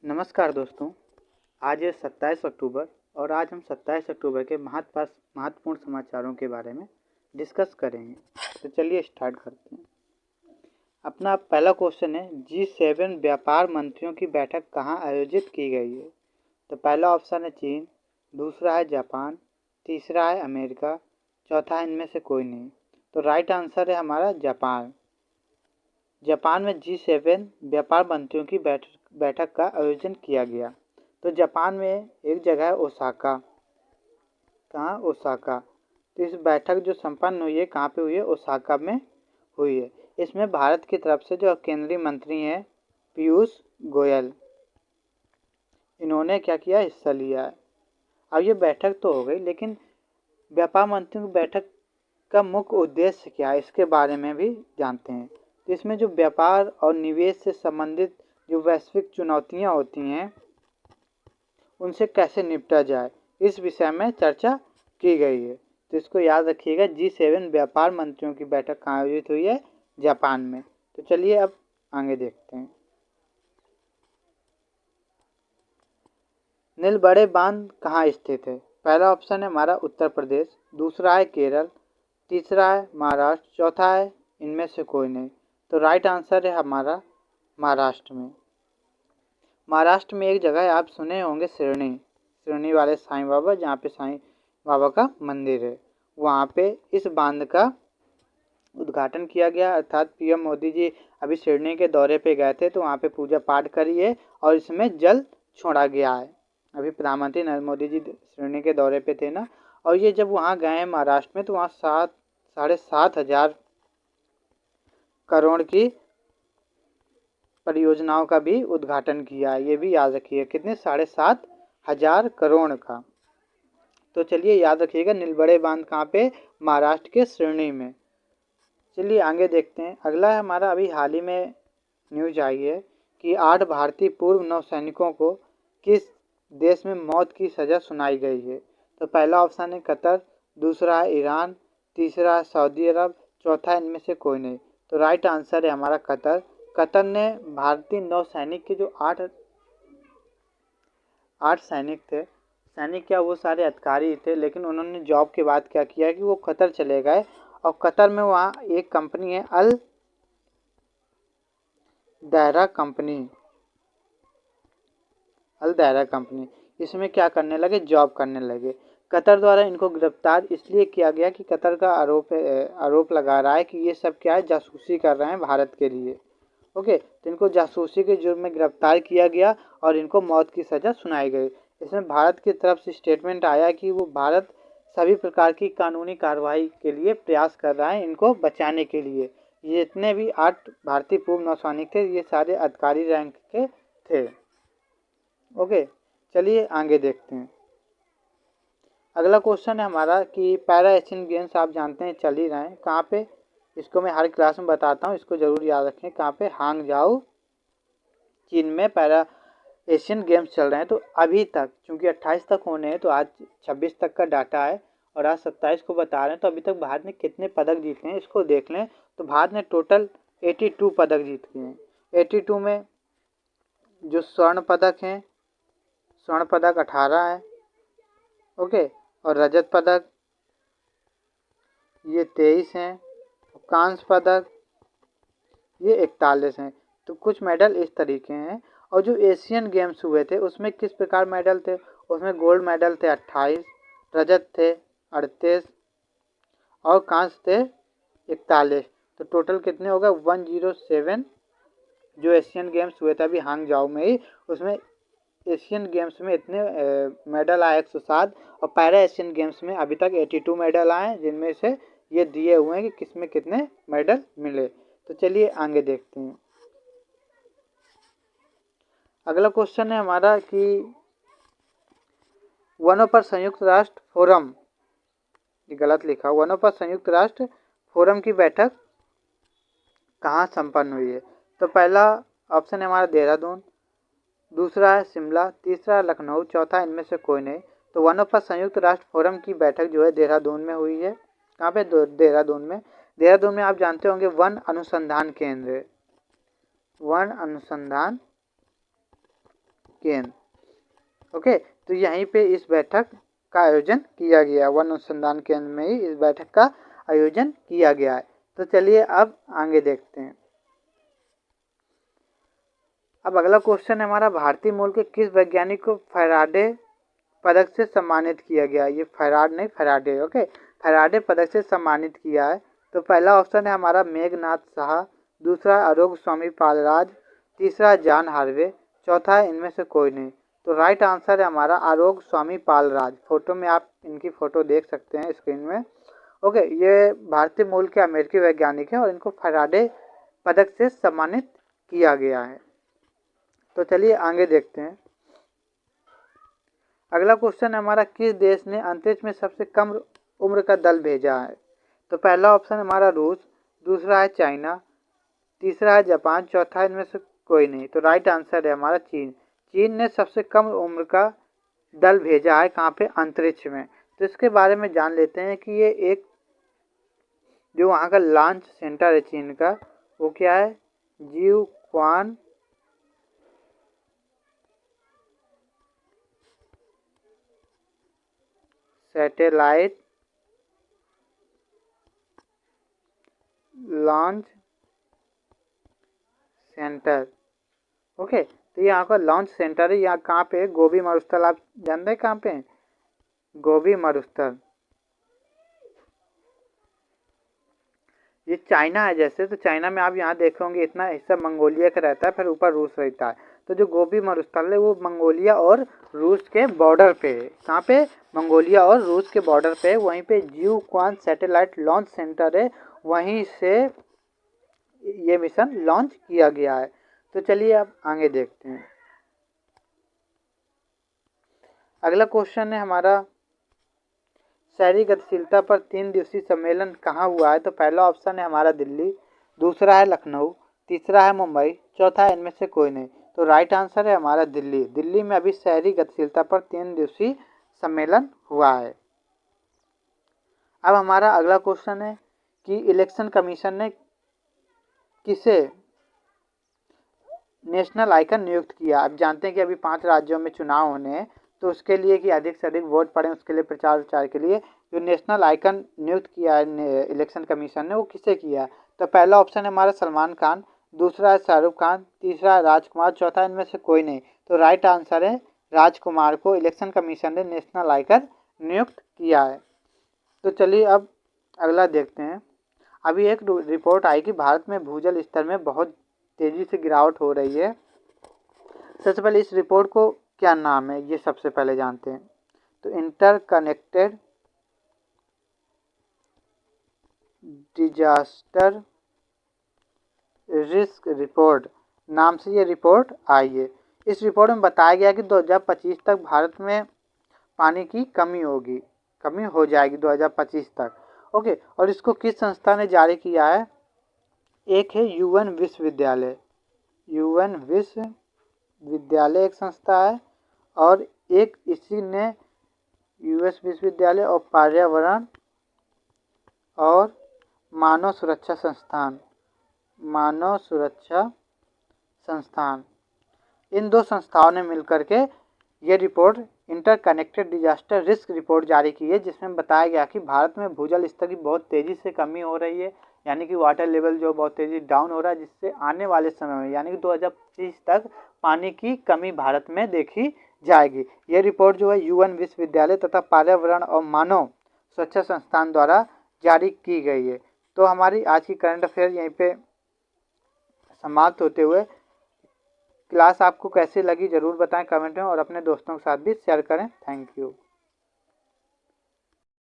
नमस्कार दोस्तों। आज है 27 अक्टूबर और आज हम 27 अक्टूबर के महत्वपूर्ण समाचारों के बारे में डिस्कस करेंगे। तो चलिए स्टार्ट करते हैं। अपना पहला क्वेश्चन है, G7 व्यापार मंत्रियों की बैठक कहाँ आयोजित की गई है। तो पहला ऑप्शन है चीन, दूसरा है जापान, तीसरा है अमेरिका, चौथा है इनमें से कोई नहीं। तो राइट आंसर है हमारा जापान। जापान में G7 व्यापार मंत्रियों की बैठक का आयोजन किया गया। तो जापान में एक जगह है ओसाका। कहाँ? ओसाका। तो इस बैठक जो संपन्न हुई है कहाँ पे हुई है? ओसाका में हुई है। इसमें भारत की तरफ से जो केंद्रीय मंत्री हैं पीयूष गोयल, इन्होंने क्या किया? हिस्सा लिया है। अब ये बैठक तो हो गई, लेकिन व्यापार मंत्रियों की बैठक का मुख्य उद्देश्य क्या है इसके बारे में भी जानते हैं। तो इसमें जो व्यापार और निवेश से संबंधित जो वैश्विक चुनौतियां होती हैं उनसे कैसे निपटा जाए, इस विषय में चर्चा की गई है। तो इसको याद रखिएगा। G7 व्यापार मंत्रियों की बैठक कहाँ आयोजित हुई है? जापान में। तो चलिए अब आगे देखते हैं। नीलबड़े बांध कहाँ स्थित है? पहला ऑप्शन है हमारा उत्तर प्रदेश, दूसरा है केरल, तीसरा है महाराष्ट्र, चौथा है इनमें से कोई नहीं। तो राइट आंसर है हमारा महाराष्ट्र में। महाराष्ट्र में एक जगह है, आप सुने होंगे, सिरनी वाले साईं बाबा, जहाँ पे साईं बाबा का मंदिर है, वहाँ पे इस बांध का उद्घाटन किया गया। अर्थात पीएम मोदी जी अभी सिरनी के दौरे पे गए थे, तो वहाँ पे पूजा पाठ करी है और इसमें जल छोड़ा गया है। अभी प्रधानमंत्री नरेंद्र मोदी जी सिरनी के दौरे पे थे ना, और ये जब वहाँ गए हैं महाराष्ट्र में, तो वहाँ 7,500 करोड़ की परियोजनाओं का भी उद्घाटन किया है। ये भी याद रखिए, कितने? 7,500 करोड़ का। तो चलिए याद रखिएगा, नीलबड़े बांध कहाँ पे? महाराष्ट्र के सिरनी में। चलिए आगे देखते हैं। अगला है हमारा, अभी हाल ही में न्यूज आई है कि 8 भारतीय पूर्व नौसैनिकों को किस देश में मौत की सज़ा सुनाई गई है। तो पहला ऑप्शन है कतर, दूसरा है ईरान, तीसरा है सऊदी अरब, चौथा इनमें से कोई नहीं। तो राइट आंसर है हमारा कतर। कतर ने भारतीय नौसैनिक के जो 8 सैनिक थे, सैनिक क्या वो सारे अधिकारी थे, लेकिन उन्होंने जॉब के बाद क्या किया कि वो कतर चले गए। और कतर में वहाँ एक कंपनी है अल दायरा कंपनी, इसमें क्या करने लगे? जॉब करने लगे। कतर द्वारा इनको गिरफ्तार इसलिए किया गया कि कतर का आरोप लगा रहा है कि ये सब क्या है? जासूसी कर रहे हैं भारत के लिए। ओके, तो इनको जासूसी के जुर्म में गिरफ्तार किया गया और इनको मौत की सज़ा सुनाई गई। इसमें भारत की तरफ से स्टेटमेंट आया कि वो भारत सभी प्रकार की कानूनी कार्रवाई के लिए प्रयास कर रहा है इनको बचाने के लिए। ये जितने भी 8 भारतीय पूर्व नौसैनिक थे, ये सारे अधिकारी रैंक के थे। ओके, चलिए आगे देखते हैं। अगला क्वेश्चन है हमारा कि पैरा एशियन गेम्स आप जानते हैं चल ही रहे हैं, कहाँ पे? इसको मैं हर क्लास में बताता हूँ, इसको ज़रूर याद रखें। कहाँ पे? हांगझाऊ, चीन में पैरा एशियन गेम्स चल रहे हैं। तो अभी तक चूँकि 28 तक होने हैं, तो आज 26 तक का डाटा है और आज 27 को बता रहे हैं। तो अभी तक भारत ने कितने पदक जीते हैं इसको देख लें। तो भारत ने टोटल 82 पदक जीत लिए हैं। 82 में जो स्वर्ण पदक हैं, स्वर्ण पदक 18 है, ओके, और रजत पदक ये 23 हैं, कांस्य पदक ये 41 हैं। तो कुछ मेडल इस तरीके हैं। और जो एशियन गेम्स हुए थे उसमें किस प्रकार मेडल थे? उसमें गोल्ड मेडल थे 28, रजत थे 38 और कांस्य थे 41। तो टोटल कितने हो गए? 107 जो एशियन गेम्स हुए थे अभी हांगझाऊ में ही, उसमें एशियन गेम्स में इतने मेडल आए 107, और पैरा एशियन गेम्स में अभी तक 82 मेडल आए, जिनमें से ये दिए हुए हैं कि किसमें कितने मेडल मिले। तो चलिए आगे देखते हैं। अगला क्वेश्चन है हमारा कि वनों पर संयुक्त राष्ट्र फोरम, ये गलत लिखा, वनों पर संयुक्त राष्ट्र फोरम की बैठक कहाँ संपन्न हुई है? तो पहला ऑप्शन है हमारा देहरादून, दूसरा है शिमला, तीसरा लखनऊ, चौथा इनमें से कोई नहीं। तो वनों पर संयुक्त राष्ट्र फोरम की बैठक जो है देहरादून में हुई है। कहाँ पे? देहरादून में। देहरादून में आप जानते होंगे वन अनुसंधान केंद्र, वन अनुसंधान केंद्र। ओके, तो यहीं पे इस बैठक का आयोजन किया गया, वन अनुसंधान केंद्र में ही इस बैठक का आयोजन किया गया है। तो चलिए अब आगे देखते हैं। अब अगला क्वेश्चन है हमारा, भारतीय मूल के किस वैज्ञानिक को फैराडे पदक से सम्मानित किया गया? ये फैराड नहीं, फैराडे। ओके, फैराडे पदक से सम्मानित किया है। तो पहला ऑप्शन है हमारा मेघनाथ साहा, दूसरा आरोग्य स्वामी पालराज, तीसरा जॉन हार्वे, चौथा है इनमें से कोई नहीं। तो राइट आंसर है हमारा आरोग्य स्वामी पालराज। फोटो में आप इनकी फोटो देख सकते हैं स्क्रीन में। ओके, ये भारतीय मूल के अमेरिकी वैज्ञानिक हैं और इनको फैराडे पदक से सम्मानित किया गया है। तो चलिए आगे देखते हैं। अगला क्वेश्चन हमारा, किस देश ने अंतरिक्ष में सबसे कम उम्र का दल भेजा है? तो पहला ऑप्शन हमारा रूस, दूसरा है चाइना, तीसरा है जापान, चौथा इनमें से कोई नहीं। तो राइट आंसर है हमारा चीन। चीन ने सबसे कम उम्र का दल भेजा है, कहाँ पे? अंतरिक्ष में। तो इसके बारे में जान लेते हैं कि ये एक जो वहाँ का लॉन्च सेंटर है चीन का, वो क्या है? जियुक्वान सैटेलाइट लॉन्च सेंटर। ओके, तो यहाँ का लॉन्च सेंटर है। यहाँ कहाँ पे? गोबी मरुस्थल। आप जानते हैं कहाँ पे है? गोबी मरुस्थल। ये चाइना है जैसे, तो चाइना में आप यहाँ देख होंगे इतना हिस्सा मंगोलिया का रहता है, फिर ऊपर रूस रहता है। तो जो गोबी मरुस्थल है वो मंगोलिया और रूस के बॉर्डर पे है। कहाँ पे? मंगोलिया और रूस के बॉर्डर पे। वहीं पे जियुक्वान सैटेलाइट लॉन्च सेंटर है, वहीं से ये मिशन लॉन्च किया गया है। तो चलिए अब आगे देखते हैं। अगला क्वेश्चन है हमारा, शहरी गतिशीलता पर 3 दिवसीय सम्मेलन कहाँ हुआ है? तो पहला ऑप्शन है हमारा दिल्ली, दूसरा है लखनऊ, तीसरा है मुंबई, चौथा है इनमें से कोई नहीं। तो राइट आंसर है हमारा दिल्ली। दिल्ली में अभी शहरी गतिशीलता पर 3 दिवसीय सम्मेलन हुआ है। अब हमारा अगला क्वेश्चन है कि इलेक्शन कमीशन ने किसे नेशनल आइकन नियुक्त किया? आप जानते हैं कि अभी 5 राज्यों में चुनाव होने हैं, तो उसके लिए कि अधिक से अधिक वोट पड़े, उसके लिए प्रचार प्रचार के लिए जो नेशनल आइकन नियुक्त किया है इलेक्शन कमीशन ने, वो किसे किया? तो पहला ऑप्शन है हमारा सलमान खान, दूसरा है शाहरुख खान, तीसरा है राजकुमार, चौथा इनमें से कोई नहीं। तो राइट आंसर है राजकुमार को इलेक्शन कमीशन ने नेशनल आइकन नियुक्त किया है। तो चलिए अब अगला देखते हैं। अभी एक रिपोर्ट आई कि भारत में भूजल स्तर में बहुत तेजी से गिरावट हो रही है। सबसे पहले इस रिपोर्ट को क्या नाम है, ये सबसे पहले जानते हैं। तो इंटरकनेक्टेड डिजास्टर रिस्क रिपोर्ट नाम से ये रिपोर्ट आई है। इस रिपोर्ट में बताया गया कि 2025 तक भारत में पानी की कमी हो जाएगी 2025 तक। ओके, और इसको किस संस्था ने जारी किया है? एक है यूएन विश्वविद्यालय, यूएन विश्वविद्यालय एक संस्था है, और एक इसी ने यूएस विश्वविद्यालय और पर्यावरण और मानव सुरक्षा संस्थान, इन दो संस्थाओं ने मिलकर के ये report interconnected disaster risk report जारी की है, जिसमें बताया गया कि भारत में भूजल स्तर की बहुत तेज़ी से कमी हो रही है, यानी कि वाटर लेवल जो बहुत तेज़ी डाउन हो रहा है, जिससे आने वाले समय में यानी कि 2025 तक पानी की कमी भारत में देखी जाएगी। ये रिपोर्ट जो है यूएन विश्वविद्यालय तथा पर्यावरण और मानव सुरक्षा संस्थान द्वारा जारी की गई है। तो हमारी आज की करंट अफेयर यहीं पे समाप्त होते हुए, क्लास आपको कैसी लगी ज़रूर बताएं कमेंट में, और अपने दोस्तों के साथ भी शेयर करें। Thank you.